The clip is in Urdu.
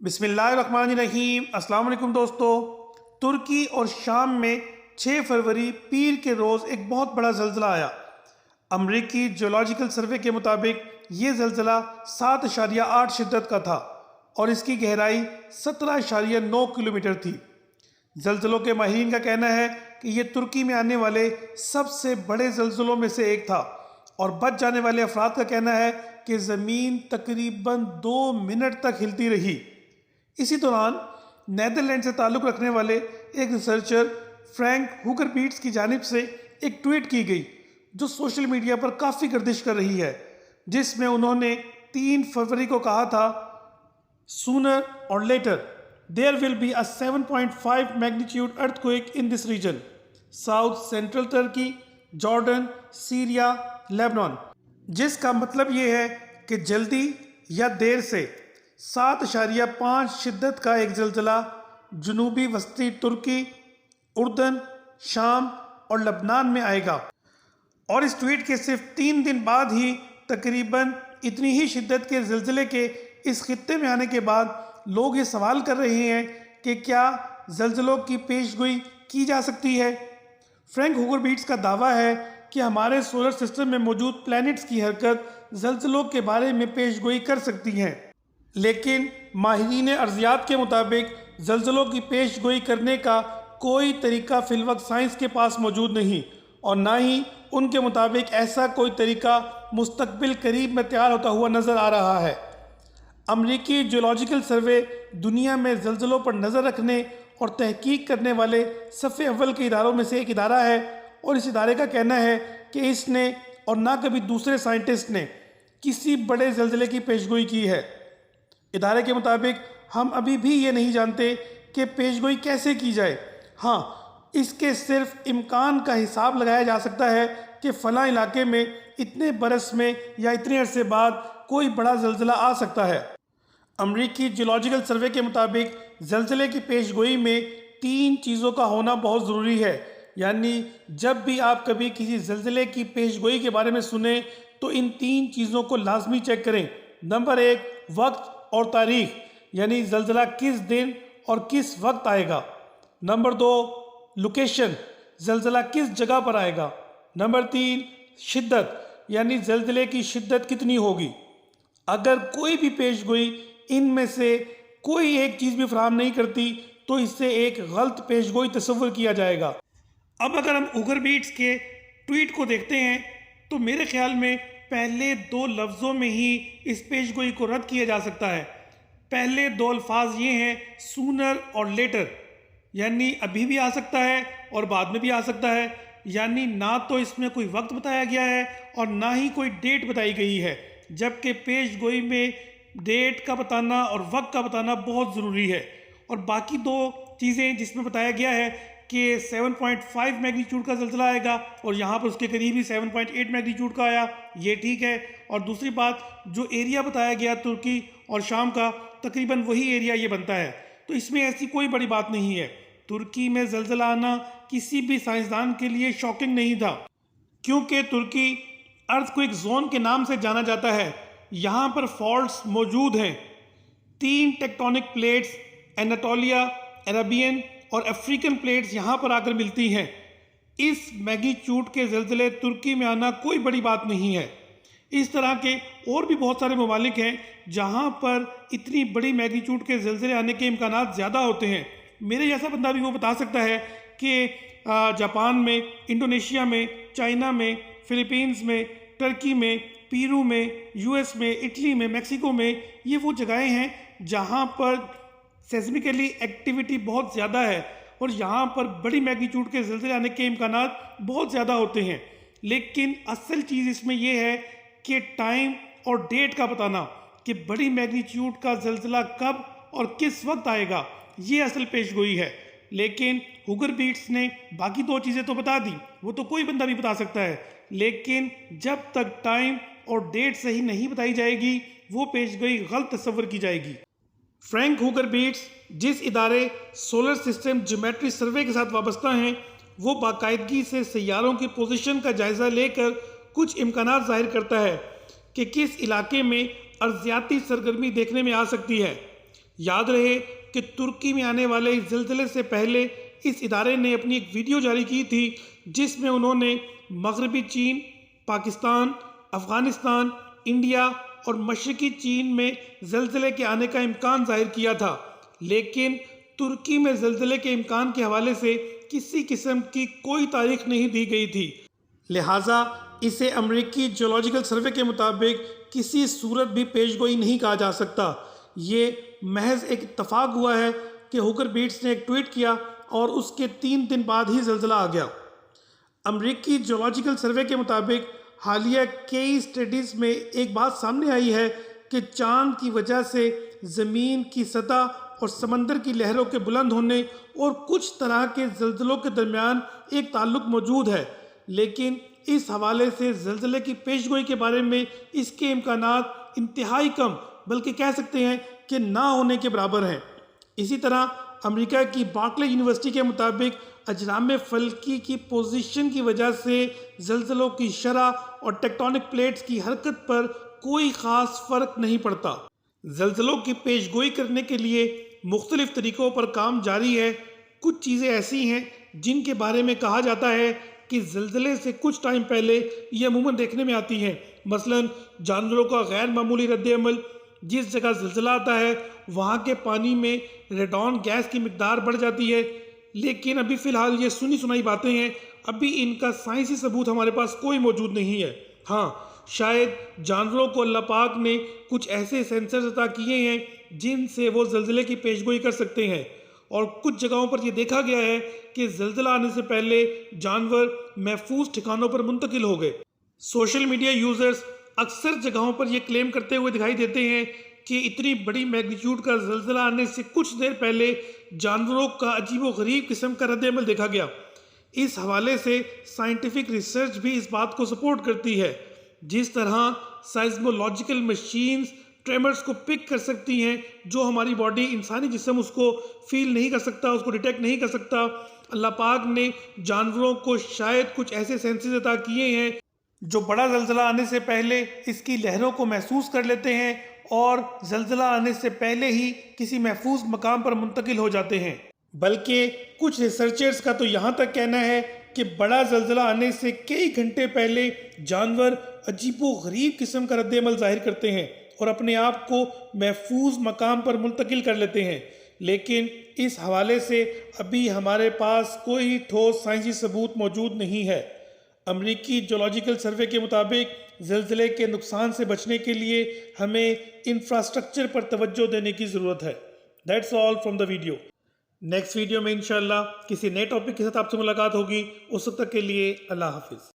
بسم اللہ الرحمن الرحیم۔ السلام علیکم دوستو۔ ترکی اور شام میں 6 فروری پیر کے روز ایک بہت بڑا زلزلہ آیا۔ امریکی جیولوجیکل سروے کے مطابق یہ زلزلہ 7.8 شدت کا تھا اور اس کی گہرائی 17.9 کلومیٹر تھی۔ زلزلوں کے ماہرین کا کہنا ہے کہ یہ ترکی میں آنے والے سب سے بڑے زلزلوں میں سے ایک تھا، اور بچ جانے والے افراد کا کہنا ہے کہ زمین تقریباً 2 منٹ تک ہلتی رہی۔ اسی دوران نیدرلینڈ سے تعلق رکھنے والے ایک ریسرچر فرینک ہوگر بیٹس کی جانب سے ایک ٹویٹ کی گئی جو سوشل میڈیا پر کافی گردش کر رہی ہے، جس میں انہوں نے 3 فروری کو کہا تھا "Sooner or later, there will be a 7.5 magnitude earthquake in this region, South Central Turkey, Jordan, Syria, Lebanon", جس کا مطلب یہ ہے کہ جلدی یا دیر سے 7.5 شدت کا ایک زلزلہ جنوبی وسطی ترکی، اردن، شام اور لبنان میں آئے گا۔ اور اس ٹویٹ کے صرف 3 دن بعد ہی تقریباً اتنی ہی شدت کے زلزلے کے اس خطے میں آنے کے بعد لوگ یہ سوال کر رہے ہیں کہ کیا زلزلوں کی پیش گوئی کی جا سکتی ہے؟ فرینک ہوگر بیٹس کا دعویٰ ہے کہ ہمارے سولر سسٹم میں موجود پلینٹس کی حرکت زلزلوں کے بارے میں پیش گوئی کر سکتی ہیں، لیکن ماہرین ارضیات کے مطابق زلزلوں کی پیش گوئی کرنے کا کوئی طریقہ فی الوقت سائنس کے پاس موجود نہیں، اور نہ ہی ان کے مطابق ایسا کوئی طریقہ مستقبل قریب میں تیار ہوتا ہوا نظر آ رہا ہے۔ امریکی جیولوجیکل سروے دنیا میں زلزلوں پر نظر رکھنے اور تحقیق کرنے والے صف اول کے اداروں میں سے ایک ادارہ ہے، اور اس ادارے کا کہنا ہے کہ اس نے اور نہ کبھی دوسرے سائنٹسٹ نے کسی بڑے زلزلے کی پیشگوئی کی ہے۔ ادارے کے مطابق ہم ابھی بھی یہ نہیں جانتے کہ پیشگوئی کیسے کی جائے۔ ہاں، اس کے صرف امکان کا حساب لگایا جا سکتا ہے کہ فلاں علاقے میں اتنے برس میں یا اتنے عرصے بعد کوئی بڑا زلزلہ آ سکتا ہے۔ امریکی جیولوجیکل سروے کے مطابق زلزلے کی پیشگوئی میں 3 چیزوں کا ہونا بہت ضروری ہے، یعنی جب بھی آپ کبھی کسی زلزلے کی پیشگوئی کے بارے میں سنیں تو ان 3 چیزوں کو لازمی چیک کریں۔ نمبر 1، وقت اور تاریخ، یعنی زلزلہ کس دن اور کس وقت آئے گا۔ نمبر 2، لوکیشن، زلزلہ کس جگہ پر آئے گا۔ نمبر 3، شدت، یعنی زلزلے کی شدت کتنی ہوگی۔ اگر کوئی بھی پیش گوئی ان میں سے کوئی ایک چیز بھی فراہم نہیں کرتی تو اس سے ایک غلط پیش گوئی تصور کیا جائے گا۔ اب اگر ہم ہوگر بیٹس کے ٹویٹ کو دیکھتے ہیں تو میرے خیال میں پہلے 2 لفظوں میں ہی اس پیش گوئی کو رد کیا جا سکتا ہے۔ پہلے 2 الفاظ یہ ہیں سونر اور لیٹر، یعنی ابھی بھی آ سکتا ہے اور بعد میں بھی آ سکتا ہے، یعنی نہ تو اس میں کوئی وقت بتایا گیا ہے اور نہ ہی کوئی ڈیٹ بتائی گئی ہے، جبکہ پیش گوئی میں ڈیٹ کا بتانا اور وقت کا بتانا بہت ضروری ہے۔ اور باقی 2 چیزیں جس میں بتایا گیا ہے کہ 7.5 میگنیچیوڈ کا زلزلہ آئے گا اور یہاں پر اس کے قریب ہی 7.8 میگنیچیوڈ کا آیا، یہ ٹھیک ہے۔ اور دوسری بات، جو ایریا بتایا گیا ترکی اور شام کا، تقریباً وہی ایریا یہ بنتا ہے، تو اس میں ایسی کوئی بڑی بات نہیں ہے۔ ترکی میں زلزلہ آنا کسی بھی سائنسدان کے لیے شاکنگ نہیں تھا، کیونکہ ترکی ارتھ کوئک زون کے نام سے جانا جاتا ہے۔ یہاں پر فالٹس موجود ہیں۔ 3 ٹیکٹونک پلیٹس، اناٹولیا، عربین اور افریقن پلیٹس یہاں پر آ کر ملتی ہیں۔ اس میگنیچیوڈ کے زلزلے ترکی میں آنا کوئی بڑی بات نہیں ہے۔ اس طرح کے اور بھی بہت سارے ممالک ہیں جہاں پر اتنی بڑی میگنیچیوڈ کے زلزلے آنے کے امکانات زیادہ ہوتے ہیں۔ میرے جیسا بندہ بھی وہ بتا سکتا ہے کہ جاپان میں، انڈونیشیا میں، چائنا میں، فلیپینز میں، ٹرکی میں، پیرو میں، US میں، اٹلی میں، میکسیکو میں، یہ وہ جگہیں ہیں جہاں پر سیسمیکلی ایکٹیویٹی بہت زیادہ ہے اور یہاں پر بڑی میگنیچیوڈ کے زلزلے آنے کے امکانات بہت زیادہ ہوتے ہیں۔ لیکن اصل چیز اس میں یہ ہے کہ ٹائم اور ڈیٹ کا بتانا کہ بڑی میگنیچیوڈ کا زلزلہ کب اور کس وقت آئے گا، یہ اصل پیش گوئی ہے۔ لیکن ہوگر بیٹس نے باقی 2 چیزیں تو بتا دی، وہ تو کوئی بندہ بھی بتا سکتا ہے، لیکن جب تک ٹائم اور ڈیٹ صحیح نہیں بتائی جائے گی وہ پیش گوئی غلط تصور کی جائے گی۔ فرینک ہوگر بیٹس جس ادارے سولر سسٹم جیومیٹری سروے کے ساتھ وابستہ ہیں، وہ باقاعدگی سے سیاروں کی پوزیشن کا جائزہ لے کر کچھ امکانات ظاہر کرتا ہے کہ کس علاقے میں ارضیاتی سرگرمی دیکھنے میں آ سکتی ہے۔ یاد رہے کہ ترکی میں آنے والے اس زلزلے سے پہلے اس ادارے نے اپنی ایک ویڈیو جاری کی تھی جس میں انہوں نے مغربی چین، پاکستان، افغانستان، انڈیا اور مشرقی چین میں زلزلے کے آنے کا امکان ظاہر کیا تھا، لیکن ترکی میں زلزلے کے امکان کے حوالے سے کسی قسم کی کوئی تاریخ نہیں دی گئی تھی، لہٰذا اسے امریکی جیولوجیکل سروے کے مطابق کسی صورت بھی پیش گوئی نہیں کہا جا سکتا۔ یہ محض ایک اتفاق ہوا ہے کہ ہوکر بیٹس نے ایک ٹویٹ کیا اور اس کے 3 دن بعد ہی زلزلہ آ گیا۔ امریکی جیولوجیکل سروے کے مطابق حالیہ کئی اسٹڈیز میں ایک بات سامنے آئی ہے کہ چاند کی وجہ سے زمین کی سطح اور سمندر کی لہروں کے بلند ہونے اور کچھ طرح کے زلزلوں کے درمیان ایک تعلق موجود ہے، لیکن اس حوالے سے زلزلے کی پیش گوئی کے بارے میں اس کے امکانات انتہائی کم، بلکہ کہہ سکتے ہیں کہ نہ ہونے کے برابر ہیں۔ اسی طرح امریکہ کی بارکلے یونیورسٹی کے مطابق اجرام فلکی کی پوزیشن کی وجہ سے زلزلوں کی شرح اور ٹیکٹونک پلیٹس کی حرکت پر کوئی خاص فرق نہیں پڑتا۔ زلزلوں کی پیش گوئی کرنے کے لیے مختلف طریقوں پر کام جاری ہے۔ کچھ چیزیں ایسی ہیں جن کے بارے میں کہا جاتا ہے کہ زلزلے سے کچھ ٹائم پہلے یہ عموماً دیکھنے میں آتی ہیں، مثلاً جانوروں کا غیر معمولی رد عمل۔ جس جگہ زلزلہ آتا ہے وہاں کے پانی میں ریڈون گیس کی مقدار بڑھ جاتی ہے، لیکن ابھی فی الحال یہ سنی سنائی باتیں ہیں، ابھی ان کا سائنسی ثبوت ہمارے پاس کوئی موجود نہیں ہے۔ ہاں، شاید جانوروں کو اللہ پاک نے کچھ ایسے سینسرز عطا کیے ہیں جن سے وہ زلزلے کی پیشگوئی کر سکتے ہیں، اور کچھ جگہوں پر یہ دیکھا گیا ہے کہ زلزلہ آنے سے پہلے جانور محفوظ ٹھکانوں پر منتقل ہو گئے۔ سوشل میڈیا یوزرز اکثر جگہوں پر یہ کلیم کرتے ہوئے دکھائی دیتے ہیں کہ اتنی بڑی میگنیچیوڈ کا زلزلہ آنے سے کچھ دیر پہلے جانوروں کا عجیب و غریب قسم کا رد عمل دیکھا گیا۔ اس حوالے سے سائنٹیفک ریسرچ بھی اس بات کو سپورٹ کرتی ہے۔ جس طرح سائزمولوجیکل مشینز ٹریمرز کو پک کر سکتی ہیں جو ہماری باڈی، انسانی جسم اس کو فیل نہیں کر سکتا، اس کو ڈیٹیکٹ نہیں کر سکتا، اللہ پاک نے جانوروں کو شاید کچھ ایسے سینسز عطا کیے ہیں جو بڑا زلزلہ آنے سے پہلے اس کی لہروں کو محسوس کر لیتے ہیں اور زلزلہ آنے سے پہلے ہی کسی محفوظ مقام پر منتقل ہو جاتے ہیں۔ بلکہ کچھ ریسرچرز کا تو یہاں تک کہنا ہے کہ بڑا زلزلہ آنے سے کئی گھنٹے پہلے جانور عجیب و غریب قسم کا رد عمل ظاہر کرتے ہیں اور اپنے آپ کو محفوظ مقام پر منتقل کر لیتے ہیں، لیکن اس حوالے سے ابھی ہمارے پاس کوئی ٹھوس سائنسی ثبوت موجود نہیں ہے۔ امریکی جیولوجیکل سروے کے مطابق زلزلے کے نقصان سے بچنے کے لیے ہمیں انفراسٹرکچر پر توجہ دینے کی ضرورت ہے۔ That's all from the video۔ Next video میں انشاءاللہ کسی نئے ٹاپک کے ساتھ آپ سے ملاقات ہوگی۔ اس وقت تک کے لیے اللہ حافظ۔